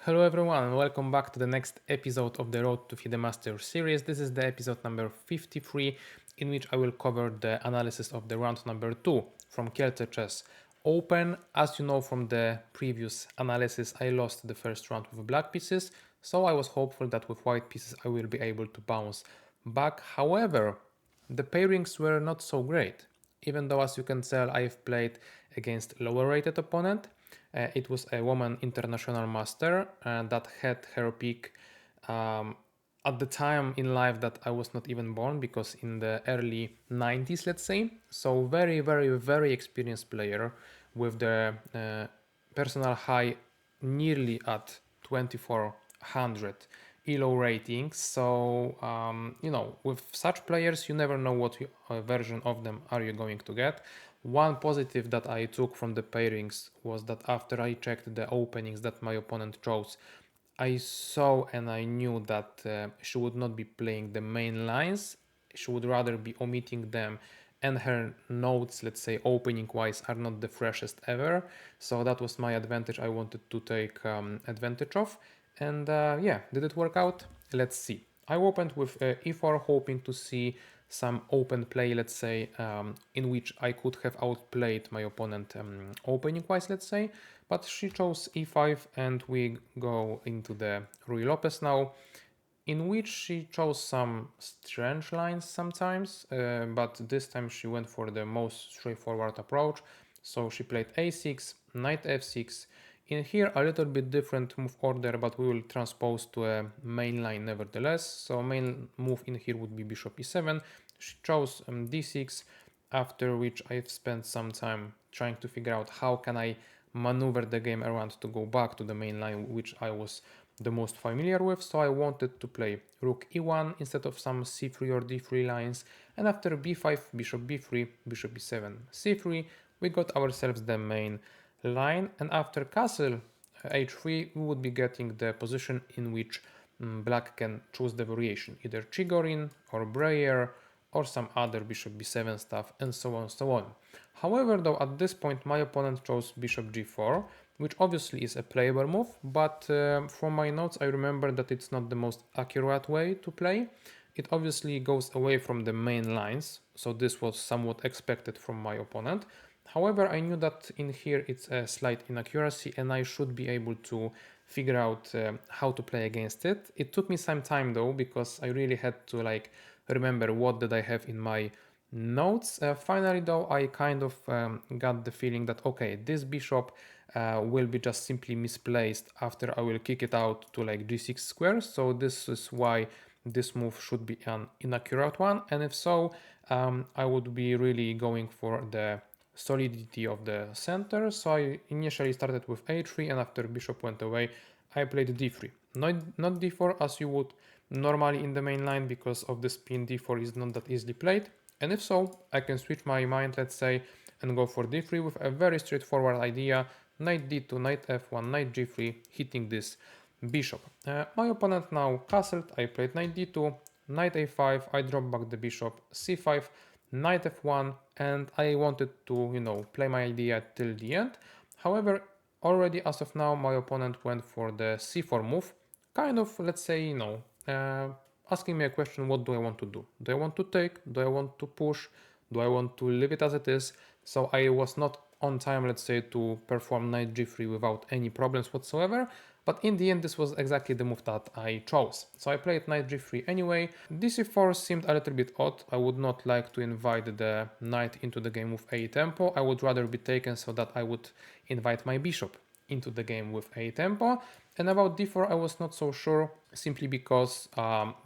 Hello everyone and welcome back to the next episode of the Road to FIDE Master series. This is the episode number 53 in which I will cover the analysis of the round number 2 from Kielce Chess Open. As you know from the previous analysis, I lost the first round with black pieces, so I was hopeful that with white pieces I will be able to bounce back. However, the pairings were not so great, even though as you can tell I've played against lower rated opponent. It was a woman international master that had her peak at the time in life that I was not even born, because in the early 90s, let's say. So very, very, very experienced player with the personal high nearly at 2400 ELO ratings. So, with such players, you never know what version of them are you going to get. One positive that I took from the pairings was that after I checked the openings that my opponent chose, I saw and I knew that she would not be playing the main lines. She would rather be omitting them, and her notes, let's say opening wise, are not the freshest ever. So that was my advantage I wanted to take advantage of. And yeah, did it work out? Let's see. I opened with e4, hoping to see some open play, let's say, in which I could have outplayed my opponent opening wise, let's say. But she chose e5, and we go into the Ruy Lopez now, in which she chose some strange lines sometimes, but this time she went for the most straightforward approach. So she played a6, knight f6. In here a little bit different move order, but we will transpose to a main line nevertheless. So main move in here would be bishop e7. She chose d6, after which I've spent some time trying to figure out how can I maneuver the game around to go back to the main line, which I was the most familiar with. So I wanted to play rook e1 instead of some c3 or d3 lines, and after b5, bishop b3, bishop b7, c3, we got ourselves the main line, and after castle h3 we would be getting the position in which black can choose the variation, either Chigorin or Breyer or some other bishop b7 stuff, and so on, so on. However, though, at this point my opponent chose bishop g4, which obviously is a playable move, but from my notes I remember that it's not the most accurate way to play. It obviously goes away from the main lines, so this was somewhat expected from my opponent. However, I knew that in here it's a slight inaccuracy and I should be able to figure out how to play against it. It took me some time though, because I really had to remember what did I have in my notes. Finally though, I kind of got the feeling that okay, this bishop will be just simply misplaced after I will kick it out to g6 square. So this is why this move should be an inaccurate one, and if so, I would be really going for the solidity of the center. So I initially started with a3, and after bishop went away I played d3, not d4 as you would normally in the main line, because of the spin d4 is not that easily played. And if so, I can switch my mind, let's say, and go for d3 with a very straightforward idea: knight d2, knight f1, knight g3, hitting this bishop. My opponent now castled, I played knight d2, knight a5, I drop back the bishop, c5, knight f1, and I wanted to, play my idea till the end. However, already as of now, my opponent went for the c4 move, kind of, let's say, asking me a question: what do I want to do? Do I want to take? Do I want to push? Do I want to leave it as it is? So I was not on time, let's say, to perform knight g3 without any problems whatsoever. But in the end, this was exactly the move that I chose. So I played knight g3 anyway. dc4 seemed a little bit odd. I would not like to invite the knight into the game with a tempo. I would rather be taken so that I would invite my bishop into the game with a tempo. And about d4 I was not so sure, simply because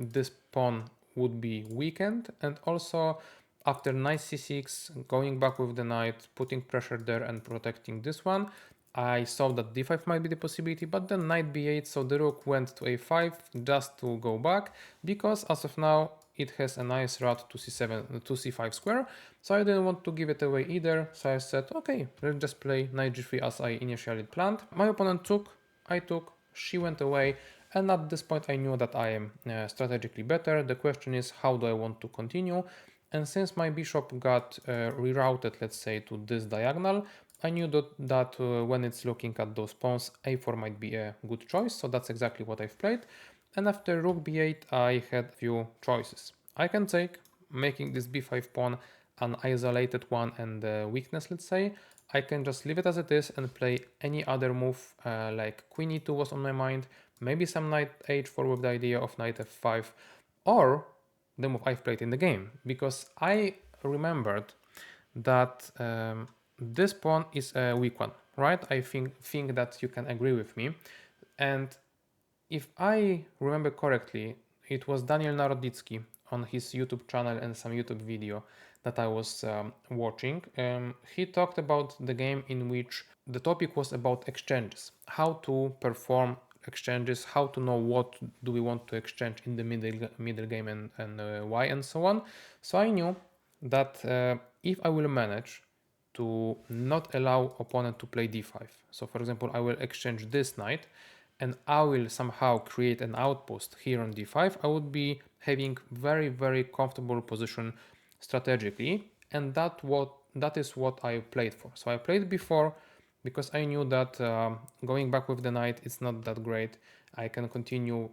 this pawn would be weakened, and also after knight c6, going back with the knight, putting pressure there and protecting this one, I saw that d5 might be the possibility, but then knight b8, so the rook went to a5 just to go back, because as of now it has a nice route to c7, to c5 square, so I didn't want to give it away either. So I said, okay, let's just play knight g3 as I initially planned. My opponent took, I took, she went away, and at this point I knew that I am strategically better. The question is, how do I want to continue? And since my bishop got rerouted, let's say, to this diagonal, I knew that when it's looking at those pawns, a4 might be a good choice, so that's exactly what I've played. And after rook b8, I had few choices. I can take, making this b5 pawn an isolated one and a weakness, let's say. I can just leave it as it is and play any other move, like queen e2 was on my mind, maybe some knight h4 with the idea of knight f5, or the move I've played in the game, because I remembered that this pawn is a weak one, right? I think that you can agree with me. And if I remember correctly, it was Daniel Naroditsky on his YouTube channel and some YouTube video that I was watching. He talked about the game in which the topic was about exchanges, how to perform exchanges, how to know what do we want to exchange in the middle game and why and so on. So I knew that if I will manage to not allow opponent to play d5, so for example I will exchange this knight and I will somehow create an outpost here on d5, I would be having very comfortable position strategically, and that is what I played for. So I played before because I knew that going back with the knight is not that great. I can continue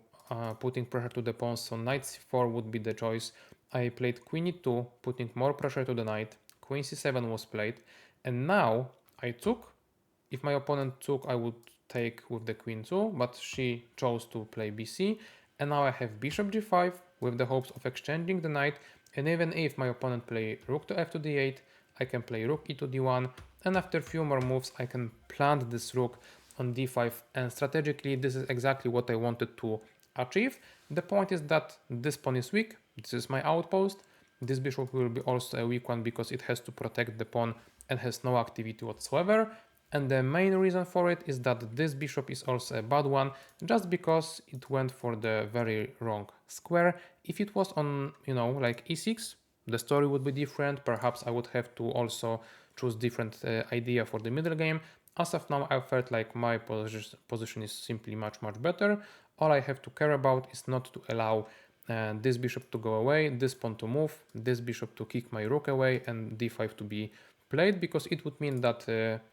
putting pressure to the pawns, so knight c4 would be the choice. I played queen e2, putting more pressure to the knight. Queen c7 was played, and now I took. If my opponent took, I would take with the queen too, but she chose to play bc, and now I have bishop g5 with the hopes of exchanging the knight, and even if my opponent play rook to f to d8, I can play rook e to d1, and after a few more moves I can plant this rook on d5, and strategically this is exactly what I wanted to achieve. The point is that this pawn is weak, this is my outpost, this bishop will be also a weak one because it has to protect the pawn and has no activity whatsoever. And the main reason for it is that this bishop is also a bad one, just because it went for the very wrong square. If it was on, like e6, the story would be different. Perhaps I would have to also choose different idea for the middle game. As of now, I felt like my position is simply much better. All I have to care about is not to allow this bishop to go away, this pawn to move, this bishop to kick my rook away, and d5 to be played, because it would mean that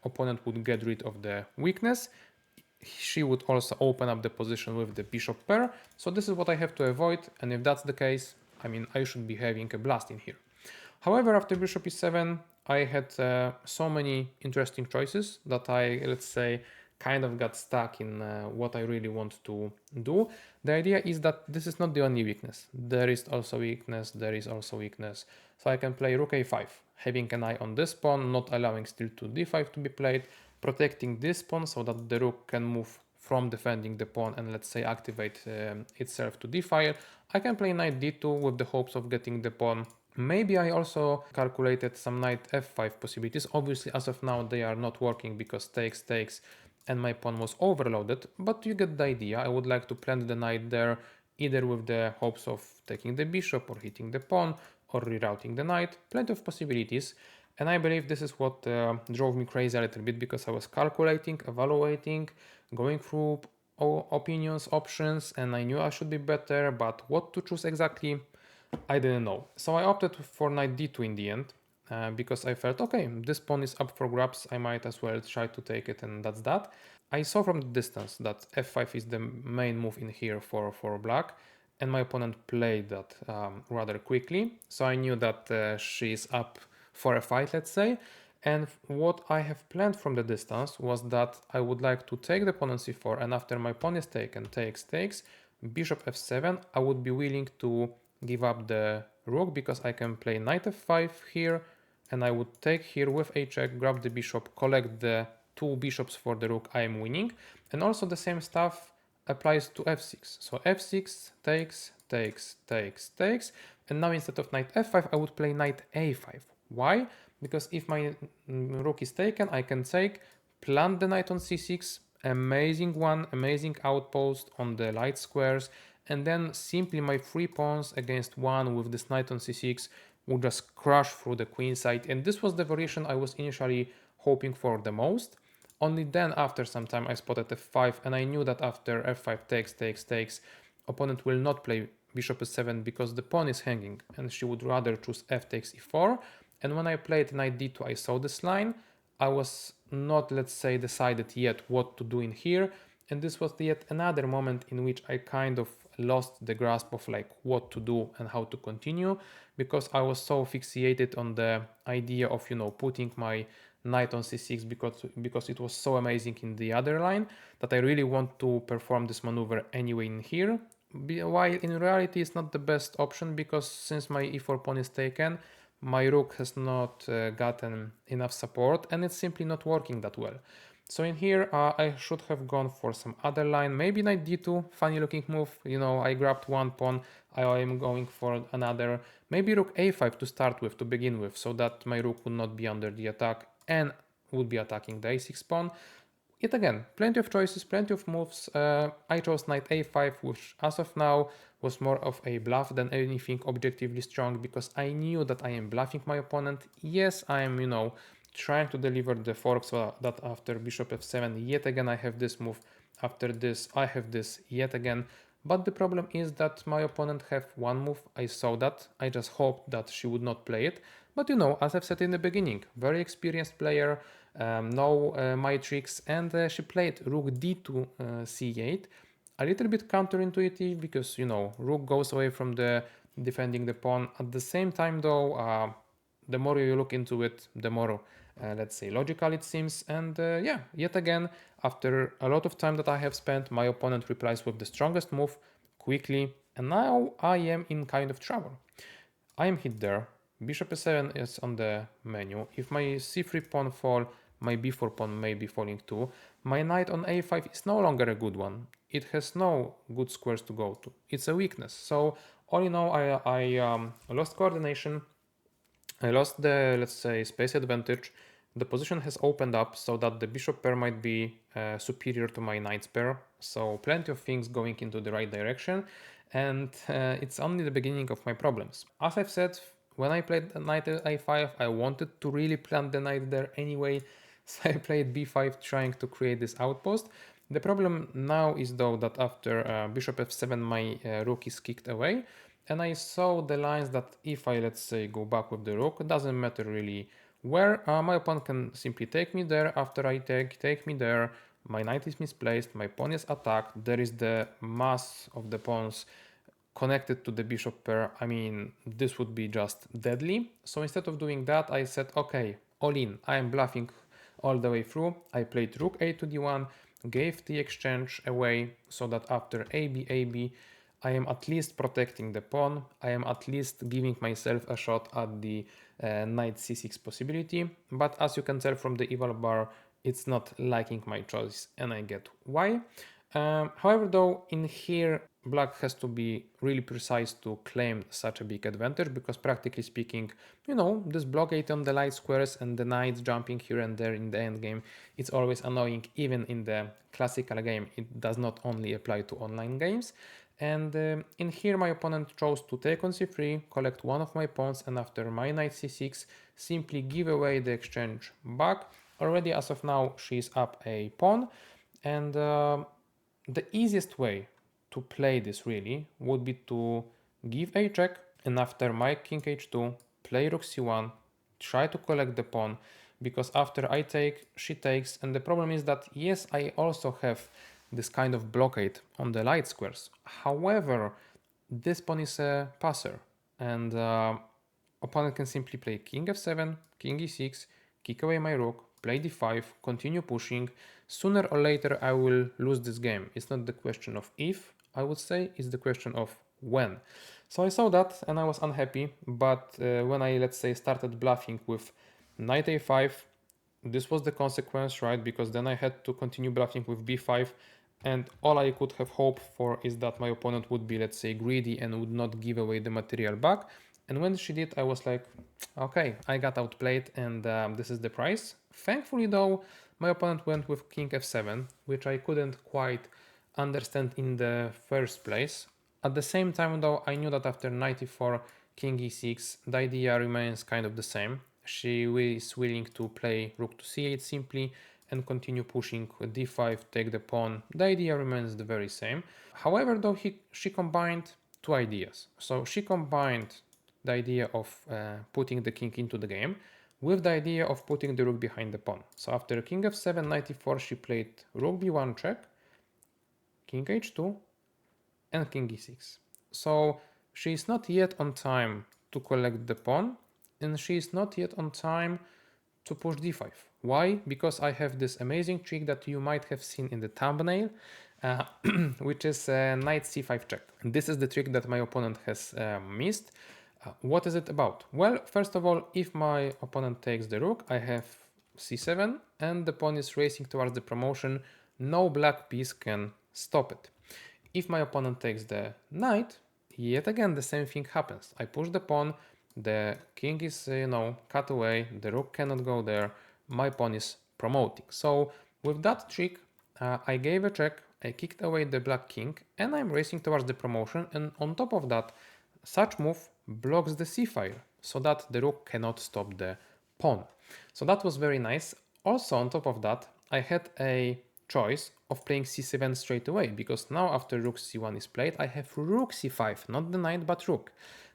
opponent would get rid of the weakness. She would also open up the position with the bishop pair. So this is what I have to avoid, and if that's the case, I mean, I should be having a blast in here. However, after bishop e7, I had so many interesting choices that I, let's say, kind of got stuck in what I really want to do. The idea is that this is not the only weakness. There is also weakness, there is also weakness. So I can play rook a5, having an eye on this pawn, not allowing still to d5 to be played, protecting this pawn so that the rook can move from defending the pawn and, let's say, activate itself to d-file. I can play knight d2 with the hopes of getting the pawn. Maybe I also calculated some knight f5 possibilities. Obviously, as of now, they are not working because takes, and my pawn was overloaded, but you get the idea. I would like to plant the knight there, either with the hopes of taking the bishop or hitting the pawn or rerouting the knight. Plenty of possibilities. And I believe this is what drove me crazy a little bit, because I was calculating, evaluating, going through opinions, options, and I knew I should be better, but what to choose exactly, I didn't know. So I opted for knight d2 in the end, because I felt, okay, this pawn is up for grabs, I might as well try to take it, and that's that. I saw from the distance that f5 is the main move in here for black, and my opponent played that rather quickly, so I knew that she's up for a fight, let's say. And what I have planned from the distance was that I would like to take the pawn on c4, and after my pawn is taken, takes, bishop f7, I would be willing to give up the rook, because I can play knight f5 here, and I would take here with a check, grab the bishop, collect the two bishops for the rook, I am winning. And also the same stuff applies to f6. So f6 takes, and now instead of knight f5, I would play knight a5. Why? Because if my rook is taken, I can take, plant the knight on c6, amazing one, amazing outpost on the light squares, and then simply my three pawns against one with this knight on c6 would just crush through the queen side, and this was the variation I was initially hoping for the most. Only then, after some time, I spotted f5, and I knew that after f5 takes, opponent will not play bishop e7 because the pawn is hanging, and she would rather choose f takes e4. And when I played knight d2, I saw this line. I was not, let's say, decided yet what to do in here. And this was yet another moment in which I kind of lost the grasp of like what to do and how to continue, because I was so fixated on the idea of, you know, putting my knight on c6 because it was so amazing in the other line that I really want to perform this maneuver anyway in here. While in reality it's not the best option, because since my e4 pawn is taken, my rook has not gotten enough support and it's simply not working that well. So in here I should have gone for some other line, maybe knight d2, funny looking move, you know, I grabbed one pawn, I am going for another, maybe rook a5 to start with, to begin with, so that my rook would not be under the attack and would be attacking the a6 pawn. Yet again, plenty of choices, plenty of moves. I chose knight a5, which as of now was more of a bluff than anything objectively strong, because I knew that I am bluffing my opponent. Yes, I am, you know, trying to deliver the fork so that after bishop f7, yet again I have this move. After this, I have this yet again. But the problem is that my opponent have one move. I saw that. I just hoped that she would not play it. But you know, as I've said in the beginning, very experienced player, know my tricks, and she played rook d2 c8. A little bit counterintuitive because, you know, rook goes away from the defending the pawn. At the same time though, the more you look into it, the more, let's say, logical it seems. And yeah, yet again, after a lot of time that I have spent, my opponent replies with the strongest move quickly, and now I am in kind of trouble. I am hit there. Bishop e7 is on the menu. If my c3 pawn fall, my b4 pawn may be falling too. My knight on a5 is no longer a good one. It has no good squares to go to. It's a weakness. So all in all, I lost coordination. I lost the, let's say, space advantage. The position has opened up so that the bishop pair might be superior to my knight's pair. So plenty of things going into the right direction. And it's only the beginning of my problems. As I've said, when I played knight a5, I wanted to really plant the knight there anyway. So I played b5 trying to create this outpost. The problem now is though that after bishop f7 my rook is kicked away, and I saw the lines that if I, let's say, go back with the rook, it doesn't matter really where, my opponent can simply take me there. After I take me there, my knight is misplaced, my pawn is attacked, there is the mass of the pawns connected to the bishop pair. I mean, this would be just deadly. So instead of doing that, I said, okay, all in, I am bluffing all the way through. I played rook a to d1, gave the exchange away so that after ab, I am at least protecting the pawn. I am at least giving myself a shot at the knight c6 possibility. But as you can tell from the eval bar, it's not liking my choice, and I get why. However, though, in here, black has to be really precise to claim such a big advantage, because practically speaking, you know, this blockade on the light squares and the knights jumping here and there in the endgame, it's always annoying even in the classical game. It does not only apply to online games. And in here my opponent chose to take on c3, collect one of my pawns, and after my knight c6 simply give away the exchange back. Already as of now she is up a pawn, and the easiest way to play this really would be to give a check, and after my king h2 play rook c1, try to collect the pawn, because after I take, she takes. And the problem is that yes, I also have this kind of blockade on the light squares. However, this pawn is a passer, and opponent can simply play king f7, king e6, kick away my rook, play d5, continue pushing. Sooner or later I will lose this game. It's not the question of if, I would say, it's the question of when. So I saw that and I was unhappy, but when I, let's say, started bluffing with knight a5, this was the consequence, right? Because then I had to continue bluffing with b5, and all I could have hoped for is that my opponent would be, let's say, greedy and would not give away the material back. And when she did, I was like, okay, I got outplayed, and this is the price. Thankfully though, my opponent went with king f7, which I couldn't quite understand in the first place. At the same time though, I knew that after knight e4, king e6, the idea remains kind of the same. She is willing to play rook to c8 simply and continue pushing with d5, take the pawn. The idea remains the very same. However though, she combined two ideas. So she combined the idea of putting the king into the game, with the idea of putting the rook behind the pawn. So after king f7, knight e4, she played rook b1 check, king h2, and king e6. So she is not yet on time to collect the pawn, and she is not yet on time to push d5. Why? Because I have this amazing trick that you might have seen in the thumbnail, uh, which is knight c5 check. And this is the trick that my opponent has missed. What is it about? Well, first of all, if my opponent takes the rook, I have c7 and the pawn is racing towards the promotion. No black piece can stop it. If my opponent takes the knight, yet again the same thing happens. I push the pawn, the king is, cut away, the rook cannot go there, my pawn is promoting. So with that trick, I gave a check, I kicked away the black king, and I'm racing towards the promotion, and on top of that, such move blocks the c-file, so that the rook cannot stop the pawn. So that was very nice. Also on top of that, I had a choice of playing c7 straight away, because now after rook c1 is played, I have rook c5, not the knight but rook.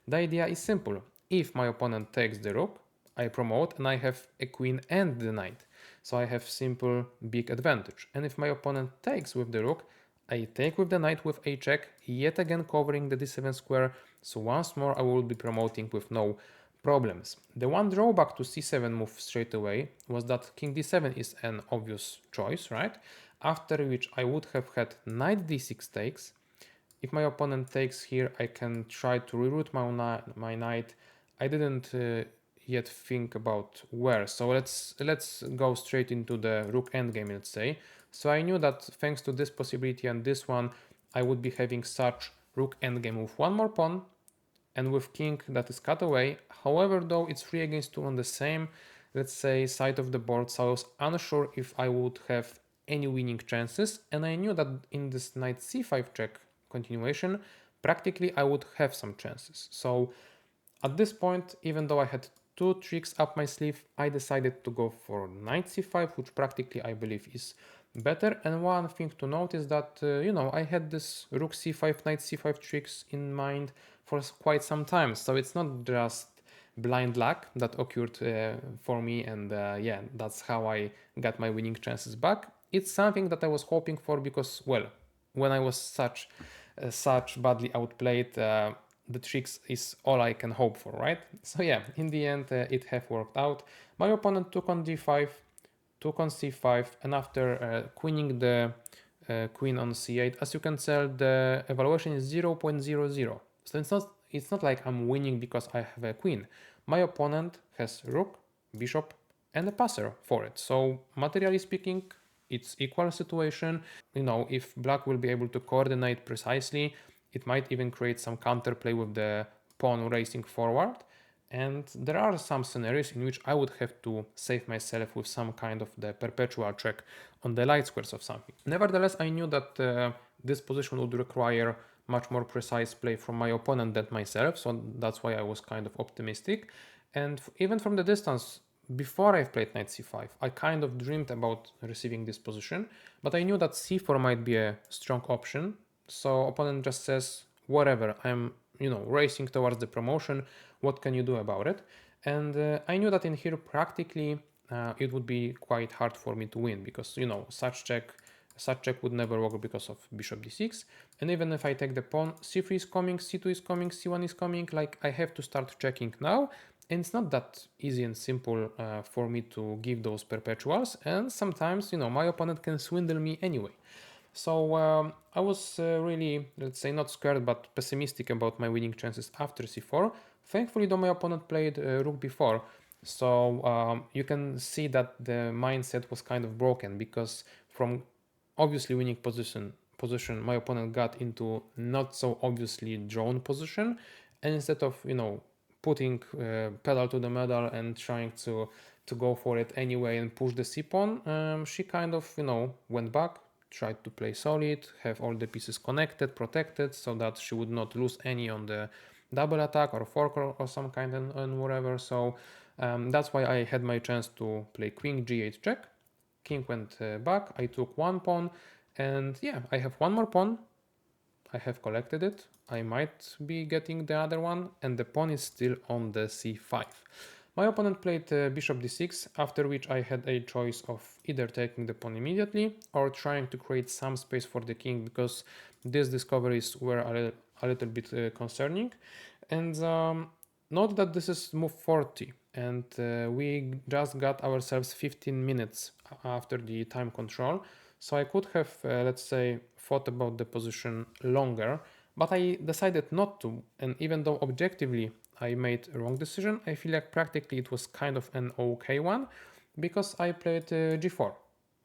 The idea is simple. If my opponent takes the rook, I promote and I have a queen and the knight. So I have simple big advantage. And if my opponent takes with the rook, I take with the knight with a check, yet again covering the d7 square. So once more I will be promoting with no problems. The one drawback to c7 move straight away was that king d7 is an obvious choice, right? After which I would have had knight d6 takes. If my opponent takes here, I can try to reroute my knight. I didn't yet think about where, so let's go straight into the rook endgame, let's say. So I knew that thanks to this possibility and this one, I would be having such rook endgame with one more pawn and with king that is cut away. However, though, it's 3 against 2 on the same, let's say, side of the board, so I was unsure if I would have any winning chances, and I knew that in this knight c5 check continuation, practically I would have some chances. So at this point, even though I had two tricks up my sleeve, I decided to go for knight c5, which practically I believe is better. And one thing to note is that, I had this rook c5, knight c5 tricks in mind for quite some time. So it's not just blind luck that occurred for me, and yeah, that's how I got my winning chances back. It's something that I was hoping for because, well, when I was such badly outplayed, the tricks is all I can hope for, right? So yeah, in the end, it have worked out. My opponent took on d5, took on c5, and after queening the queen on c8, as you can tell, the evaluation is 0.00. So it's not like I'm winning because I have a queen. My opponent has rook, bishop, and a passer for it. So materially speaking, it's equal situation. If black will be able to coordinate precisely, it might even create some counterplay with the pawn racing forward. And there are some scenarios in which I would have to save myself with some kind of the perpetual check on the light squares of something. Nevertheless, I knew that this position would require much more precise play from my opponent than myself, so that's why I was kind of optimistic. And even from the distance, before I've played knight c5, I kind of dreamed about receiving this position, but I knew that c4 might be a strong option. So opponent just says, whatever, I'm racing towards the promotion, what can you do about it? And I knew that in here practically it would be quite hard for me to win because such check would never work because of bishop d6. And even if I take the pawn, c3 is coming, c2 is coming, c1 is coming, like I have to start checking now. And it's not that easy and simple for me to give those perpetuals. And sometimes, my opponent can swindle me anyway. So I was really, let's say, not scared, but pessimistic about my winning chances after c4. Thankfully, though, my opponent played rook b4. So you can see that the mindset was kind of broken because from obviously winning position, my opponent got into not so obviously drawn position. And instead of, putting pedal to the metal and trying to go for it anyway and push the c-pawn, she kind of, went back, tried to play solid, have all the pieces connected, protected, so that she would not lose any on the double attack or fork or some kind and whatever. So that's why I had my chance to play queen g8 check. King went back, I took one pawn, and yeah, I have one more pawn. I have collected it. I might be getting the other one, and the pawn is still on the c5. My opponent played bishop d6, after which I had a choice of either taking the pawn immediately or trying to create some space for the king, because these discoveries were a little bit concerning. And note that this is move 40, and we just got ourselves 15 minutes after the time control. So I could have, let's say, thought about the position longer, but I decided not to. And even though objectively I made a wrong decision, I feel like practically it was kind of an okay one, because I played g4.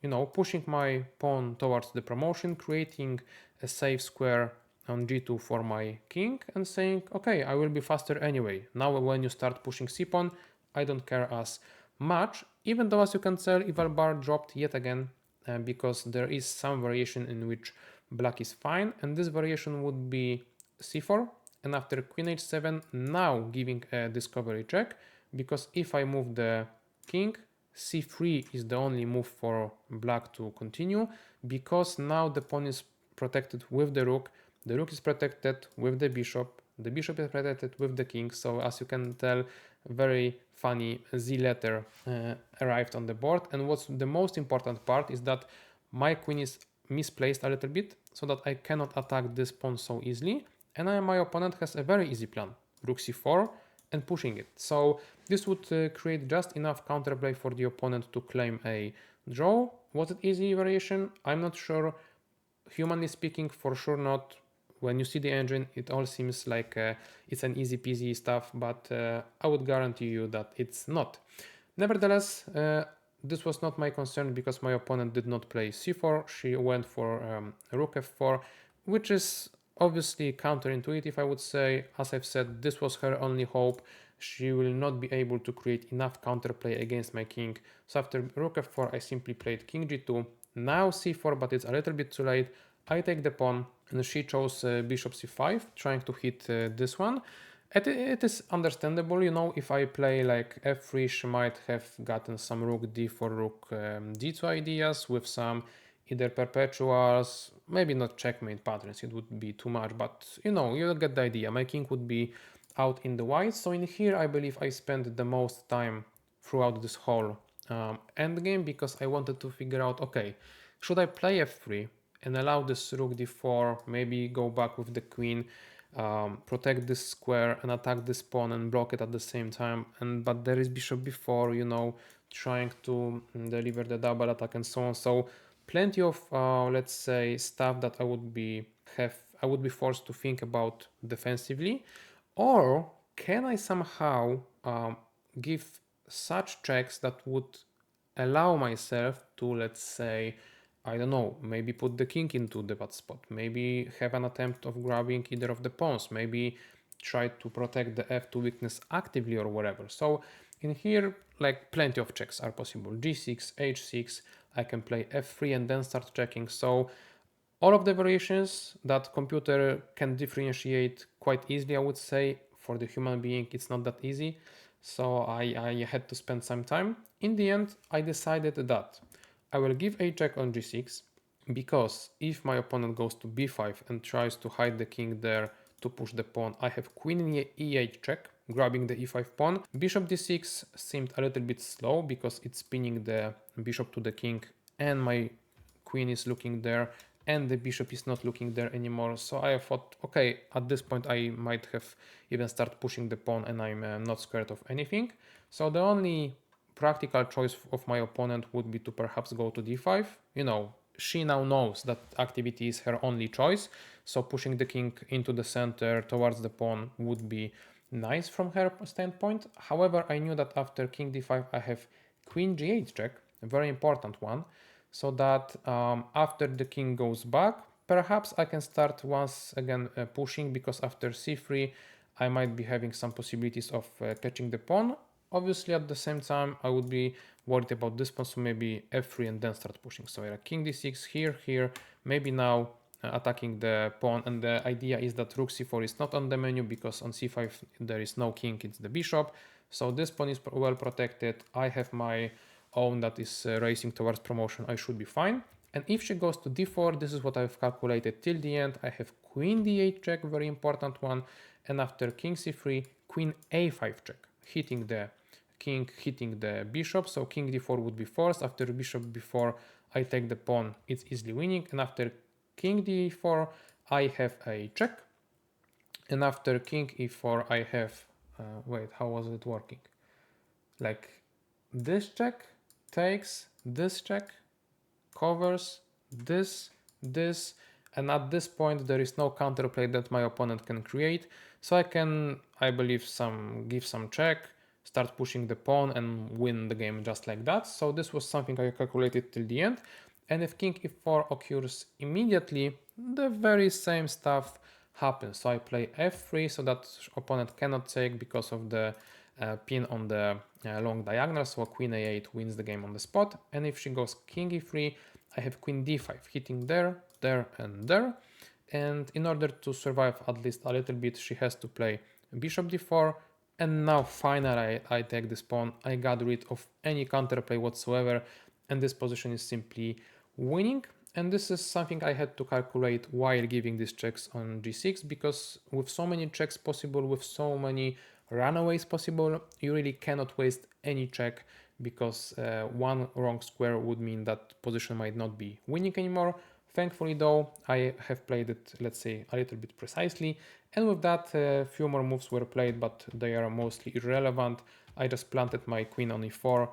You know, pushing my pawn towards the promotion, creating a safe square on g2 for my king, and saying, okay, I will be faster anyway. Now when you start pushing c-pawn, I don't care as much, even though, as you can tell, eval bar dropped yet again, because there is some variation in which black is fine, and this variation would be c4, and after queen h7, now giving a discovery check, because if I move the king, c3 is the only move for black to continue, because now the pawn is protected with the rook is protected with the bishop is protected with the king. So as you can tell, very funny Z letter arrived on the board. And what's the most important part is that my queen is misplaced a little bit, so that I cannot attack this pawn so easily. And my opponent has a very easy plan, rook c4 and pushing it. So this would create just enough counterplay for the opponent to claim a draw. Was it easy variation? I'm not sure. Humanly speaking, for sure not. When you see the engine, it all seems like it's an easy peasy stuff, but I would guarantee you that it's not. Nevertheless, this was not my concern, because my opponent did not play c4. She went for rook f4, which is obviously counterintuitive, I would say. As I've said, this was her only hope. She will not be able to create enough counterplay against my king. So after rook f4, I simply played king g2. Now c4, but it's a little bit too late. I take the pawn, and she chose bishop c5, trying to hit this one. It is understandable, you know, if I play like f3, she might have gotten some rook d4, rook d2 ideas with some either perpetuals, maybe not checkmate patterns, it would be too much, but you know, you get the idea. My king would be out in the white. So in here, I believe I spent the most time throughout this whole endgame, because I wanted to figure out, okay, should I play f3 and allow this rook d4, maybe go back with the queen, protect this square and attack this pawn and block it at the same time, but there is bishop b4, you know, trying to deliver the double attack and so on. So plenty of let's say stuff that I would be forced to think about defensively. Or can I somehow give such checks that would allow myself to, let's say, I don't know, maybe put the king into the bad spot, maybe have an attempt of grabbing either of the pawns, maybe try to protect the f2 weakness actively or whatever. So in here, like, plenty of checks are possible. g6, h6, I can play f3 and then start checking. So all of the variations that computer can differentiate quite easily, I would say. For the human being, it's not that easy. So I had to spend some time. In the end, I decided that I will give a check on g6, because if my opponent goes to b5 and tries to hide the king there to push the pawn, I have queen in e8 check, grabbing the e5 pawn. Bishop d6 seemed a little bit slow, because it's pinning the bishop to the king, and my queen is looking there, and the bishop is not looking there anymore. So I thought, okay, at this point I might have even start pushing the pawn, and I'm not scared of anything. So the only practical choice of my opponent would be to perhaps go to d5. You know, she now knows that activity is her only choice, so pushing the king into the center towards the pawn would be nice from her standpoint. However, I knew that after king d5 I have queen g8 check, a very important one, so that after the king goes back, perhaps I can start once again pushing, because after c3 I might be having some possibilities of catching the pawn. Obviously, at the same time, I would be worried about this pawn, so maybe f3 and then start pushing. So yeah, king d6 here, maybe now attacking the pawn, and the idea is that rook c4 is not on the menu, because on c5 there is no king, it's the bishop. So this pawn is well protected. I have my own that is racing towards promotion. I should be fine. And if she goes to d4, this is what I've calculated till the end. I have queen d8 check, very important one, and after king c3, queen a5 check, hitting the king hitting the bishop, so king d4 would be forced. After bishop b4 I take the pawn, it's easily winning, and after king d4 I have a check, and after king e4 I have wait, how was it working? Like this check takes, this check covers, this, and at this point there is no counterplay that my opponent can create, so I can, I believe, give some check, start pushing the pawn and win the game just like that. So this was something I calculated till the end, and if king e4 occurs immediately, the very same stuff happens. So I play f3 so that opponent cannot take because of the pin on the long diagonal, so queen a8 wins the game on the spot. And if she goes king e3, I have queen d5 hitting there, there, and there. And in order to survive at least a little bit, she has to play bishop d4. And now finally I take this pawn. I got rid of any counterplay whatsoever, and this position is simply winning. And this is something I had to calculate while giving these checks on g6, because with so many checks possible, with so many runaways possible, you really cannot waste any check, because one wrong square would mean that position might not be winning anymore. Thankfully though, I have played it, let's say, a little bit precisely, and with that a few more moves were played, but they are mostly irrelevant. I just planted my queen on e4,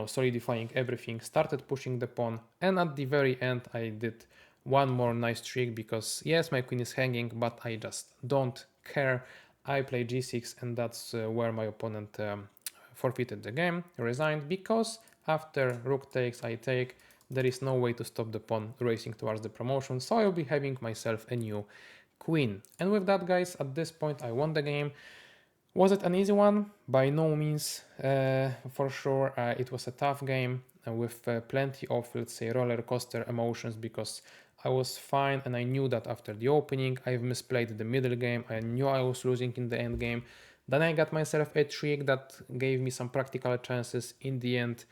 solidifying everything, started pushing the pawn, and at the very end I did one more nice trick, because yes, my queen is hanging, but I just don't care. I play g6, and that's where my opponent forfeited the game, resigned, because after rook takes, I take, there is no way to stop the pawn racing towards the promotion, so I'll be having myself a new queen. And with that, guys, at this point I won the game. Was it an easy one? By no means. For sure, it was a tough game with plenty of, let's say, roller coaster emotions, because I was fine and I knew that after the opening I've misplayed the middle game. I knew I was losing in the end game. Then I got myself a trick that gave me some practical chances. In the end,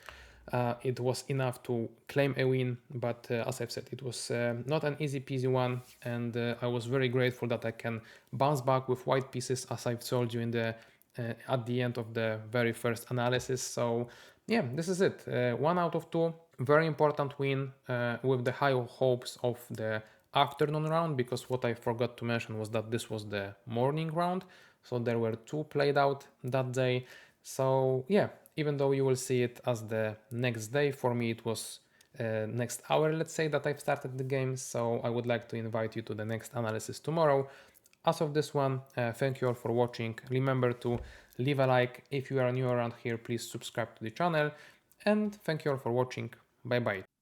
it was enough to claim a win, but as I've said, it was not an easy peasy one, and I was very grateful that I can bounce back with white pieces, as I've told you in the at the end of the very first analysis. So yeah, this is it. 1 out of 2, very important win, with the high hopes of the afternoon round, because what I forgot to mention was that this was the morning round, so there were 2 played out that day. So yeah, even though you will see it as the next day, for me it was next hour, let's say, that I've started the game. So I would like to invite you to the next analysis tomorrow. As of this one, thank you all for watching. Remember to leave a like. If you are new around here, please subscribe to the channel, and thank you all for watching. Bye bye.